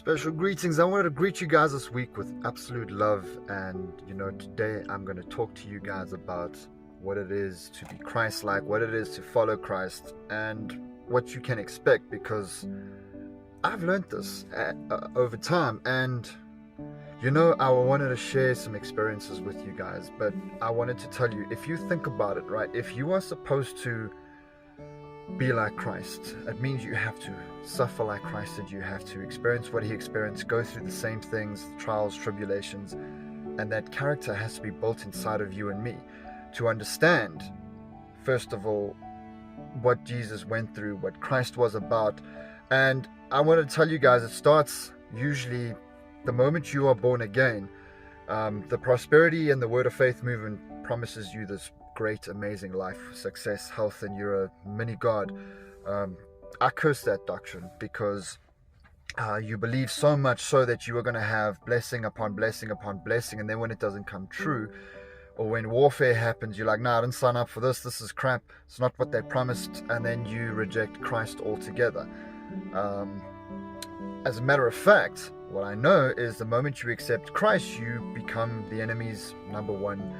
Special greetings. I wanted to greet you guys this week with absolute love. And, today I'm going to talk to you guys about what it is to be Christ-like, what it is to follow Christ, and what you can expect, because I've learned this over time. And, I wanted to share some experiences with you guys, but I wanted to tell you, if you think about it, right, if you are supposed to be like Christ, it means you have to suffer like Christ did. You have to experience what he experienced, go through the same things, trials, tribulations, and that character has to be built inside of you and me to understand, first of all, what Jesus went through, what Christ was about. And I want to tell you guys, it starts usually the moment you are born again. The prosperity and the word of faith movement promises you this great, amazing life, success, health, and you're a mini God. I curse that doctrine, because you believe so much so that you are going to have blessing upon blessing upon blessing, and then when it doesn't come true, or when warfare happens, you're like, I didn't sign up for this is crap, it's not what they promised, and then you reject Christ altogether. As a matter of fact, what I know is the moment you accept Christ, you become the enemy's number one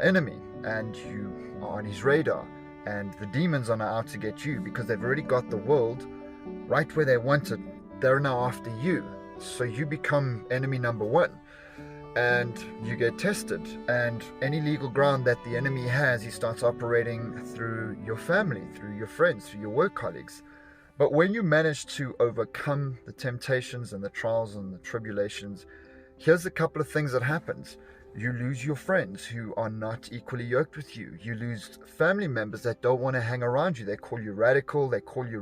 enemy, and you are on his radar, and the demons are now out to get you, because they've already got the world right where they want it. They're now after you, so you become enemy number one, and you get tested. And any legal ground that the enemy has, he starts operating through your family, through your friends, through your work colleagues. But when you manage to overcome the temptations and the trials and the tribulations, here's a couple of things that happens. You lose your friends who are not equally yoked with you. You lose family members that don't want to hang around you. They call you radical. They call you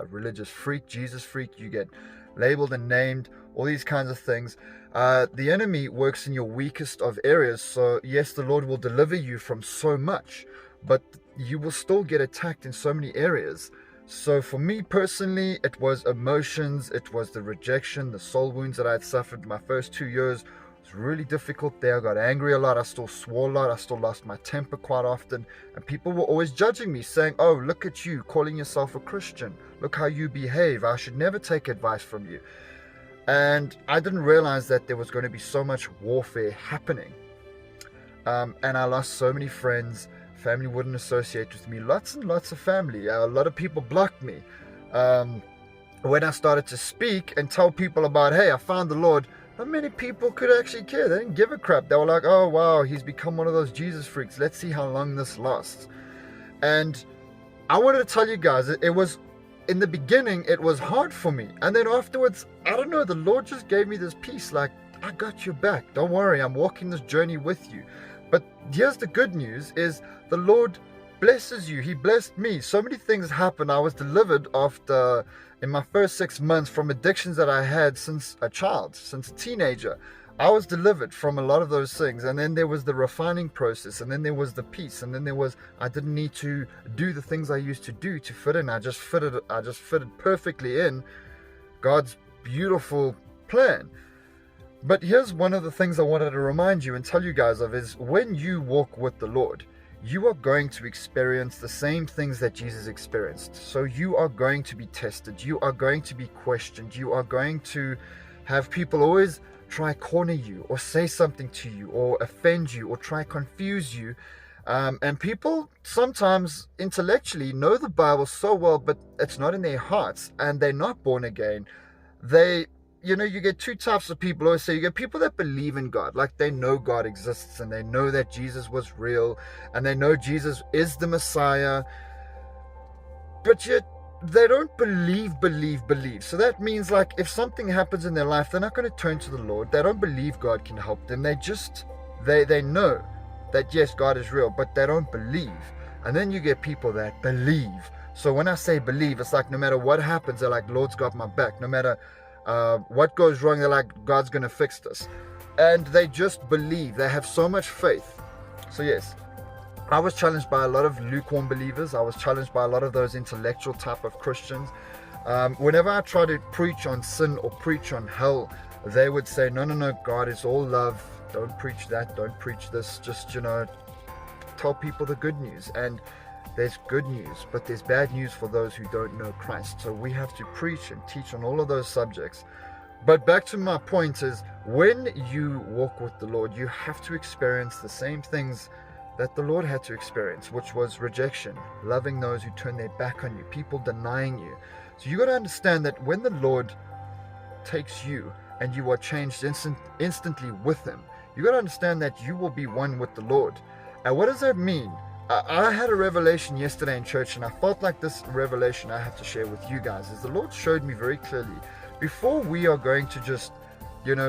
religious freak, Jesus freak. You get labeled and named, all these kinds of things. The enemy works in your weakest of areas. So yes, the Lord will deliver you from so much, but you will still get attacked in so many areas. So for me personally, it was emotions. It was the rejection, the soul wounds that I had suffered my first 2 years. Really difficult there. I got angry a lot. I still swore a lot. I still lost my temper quite often, and people were always judging me, saying, oh, look at you calling yourself a Christian, look how you behave, I should never take advice from you. And I didn't realize that there was going to be so much warfare happening, and I lost so many friends. Family wouldn't associate with me, lots and lots of family. A lot of people blocked me. When I started to speak and tell people about, hey, I found the Lord, not many people could actually care. They didn't give a crap. They were like, oh wow, he's become one of those Jesus freaks, let's see how long this lasts. And I wanted to tell you guys, it was, in the beginning, it was hard for me, and then afterwards, I don't know, the Lord just gave me this peace, like, I got your back, don't worry, I'm walking this journey with you. But here's the good news, is the Lord blesses you. He blessed me. So many things happened. I was delivered after, in my first 6 months, from addictions that I had since a child, since a teenager. I was delivered from a lot of those things. And then there was the refining process, and then there was the peace, and then there was, I didn't need to do the things I used to do to fit in. I just fitted perfectly in God's beautiful plan. But here's one of the things I wanted to remind you and tell you guys of, is when you walk with the Lord, you are going to experience the same things that Jesus experienced. So you are going to be tested. You are going to be questioned. You are going to have people always try corner you, or say something to you, or offend you, or try confuse you. And people sometimes intellectually know the Bible so well, but it's not in their hearts, and they're not born again. You get two types of people. I always say, you get people that believe in God, like they know God exists, and they know that Jesus was real, and they know Jesus is the Messiah, but yet they don't believe. So that means, like, if something happens in their life, they're not going to turn to the Lord. They don't believe God can help them. They know that yes, God is real, but they don't believe. And then you get people that believe. So when I say believe, it's like no matter what happens, they're like, Lord's got my back. No matter what goes wrong, they're like, God's going to fix this. And they just believe. They have so much faith. So yes, I was challenged by a lot of lukewarm believers. I was challenged by a lot of those intellectual type of Christians. Whenever I try to preach on sin or preach on hell, they would say, no, God is all love. Don't preach that. Don't preach this. Just, tell people the good news. And there's good news, but there's bad news for those who don't know Christ. So we have to preach and teach on all of those subjects But back to my point is, when you walk with the Lord, you have to experience the same things that the Lord had to experience, which was rejection, loving those who turn their back on you, people denying you. So you got to understand that when the Lord takes you and you are changed instantly with him, you got to understand that you will be one with the Lord. And what does that mean? I had a revelation yesterday in church, and I felt like this revelation I have to share with you guys. Is the Lord showed me very clearly, before we are going to just,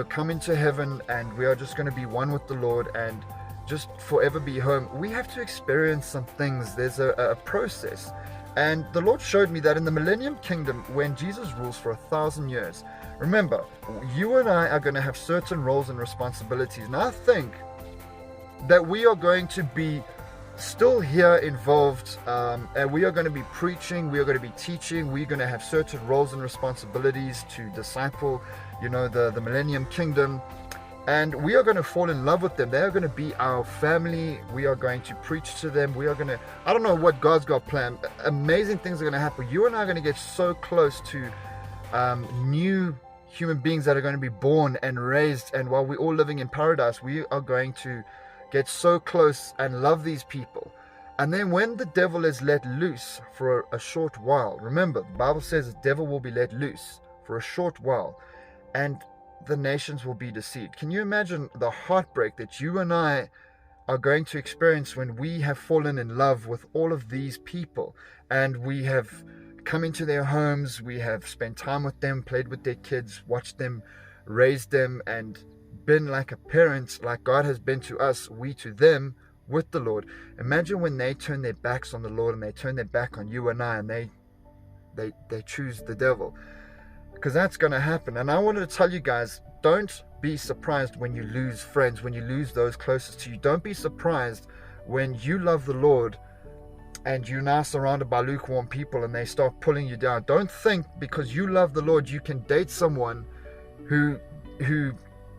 come into heaven and we are just going to be one with the Lord and just forever be home, we have to experience some things. There's a process. And the Lord showed me that in the millennium kingdom, when Jesus rules for 1,000 years, remember, you and I are going to have certain roles and responsibilities. And I think that we are going to be still here involved, and we are going to be preaching, we are going to be teaching, we're going to have certain roles and responsibilities to disciple, the millennium kingdom. And we are going to fall in love with them. They are going to be our family. We are going to preach to them. We are going to, I don't know what God's got planned. Amazing things are going to happen. You and I are going to get so close to new human beings that are going to be born and raised. And while we're all living in paradise, we are going to get so close and love these people. And then when the devil is let loose for a short while, remember, the Bible says the devil will be let loose for a short while. And the nations will be deceived. Can you imagine the heartbreak that you and I are going to experience when we have fallen in love with all of these people, and we have come into their homes, we have spent time with them, played with their kids, watched them, raised them, and been like a parent, like God has been to us, we to them, with the Lord. Imagine when they turn their backs on the Lord and they turn their back on you and I, and they choose the devil. Because that's going to happen. And I wanted to tell you guys, don't be surprised when you lose friends, when you lose those closest to you. Don't be surprised when you love the Lord and you're now surrounded by lukewarm people and they start pulling you down. Don't think because you love the Lord you can date someone who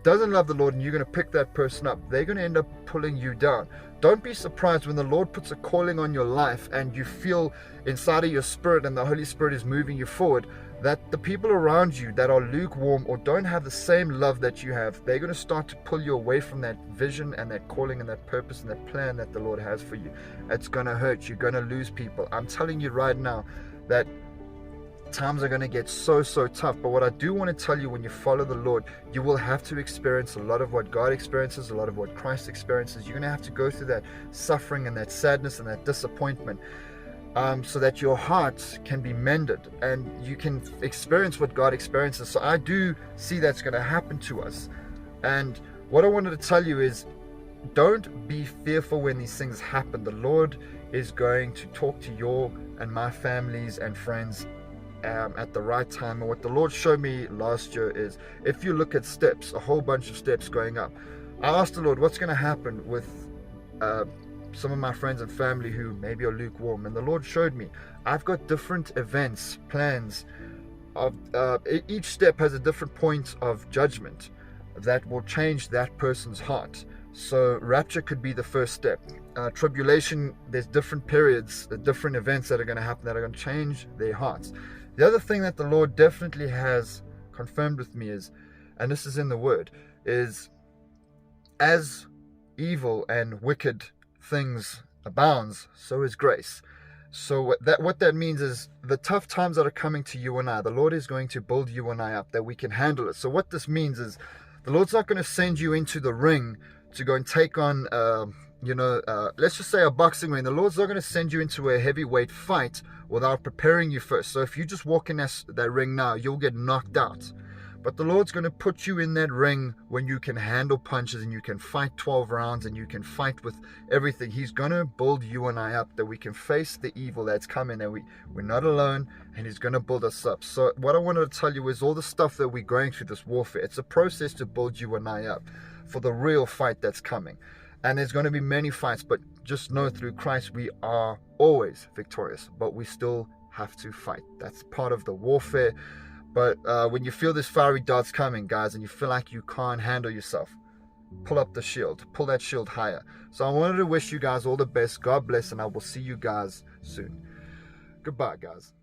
doesn't love the Lord and you're going to pick that person up. They're going to end up pulling you down. Don't be surprised when the Lord puts a calling on your life and you feel inside of your spirit and the Holy Spirit is moving you forward, that the people around you that are lukewarm or don't have the same love that you have, they're going to start to pull you away from that vision and that calling and that purpose and that plan that the Lord has for you. It's going to hurt. You're going to lose people. I'm telling you right now that times are going to get so tough. But what I do want to tell you, when you follow the Lord, you will have to experience a lot of what God experiences, a lot of what Christ experiences. You're going to have to go through that suffering and that sadness and that disappointment, so that your heart can be mended and you can experience what God experiences. So I do see that's going to happen to us. And what I wanted to tell you is, don't be fearful when these things happen. The Lord is going to talk to your and my families and friends at the right time. And what the Lord showed me last year is, if you look at steps, a whole bunch of steps going up, I asked the Lord, what's going to happen with some of my friends and family who maybe are lukewarm? And the Lord showed me, I've got different events, plans of each step has a different point of judgment that will change that person's heart. So rapture could be the first step. Tribulation, there's different periods, different events that are going to happen that are going to change their hearts. The other thing that the Lord definitely has confirmed with me is, and this is in the Word, is as evil and wicked things abounds, so is grace. So what that means is, the tough times that are coming to you and I, the Lord is going to build you and I up that we can handle it. So what this means is, the Lord's not going to send you into the ring to go and take on let's just say a boxing ring. The Lord's not going to send you into a heavyweight fight without preparing you first. So if you just walk in that ring now, you'll get knocked out. But the Lord's going to put you in that ring when you can handle punches and you can fight 12 rounds and you can fight with everything. He's going to build you and I up that we can face the evil that's coming, that we're not alone, and He's going to build us up. So what I wanted to tell you is, all the stuff that we're going through, this warfare, it's a process to build you and I up for the real fight that's coming. And there's going to be many fights, but just know through Christ we are always victorious, but we still have to fight. That's part of the warfare. But when you feel this fiery darts coming, guys, and you feel like you can't handle yourself, pull up the shield, pull that shield higher. So I wanted to wish you guys all the best. God bless, and I will see you guys soon. Goodbye, guys.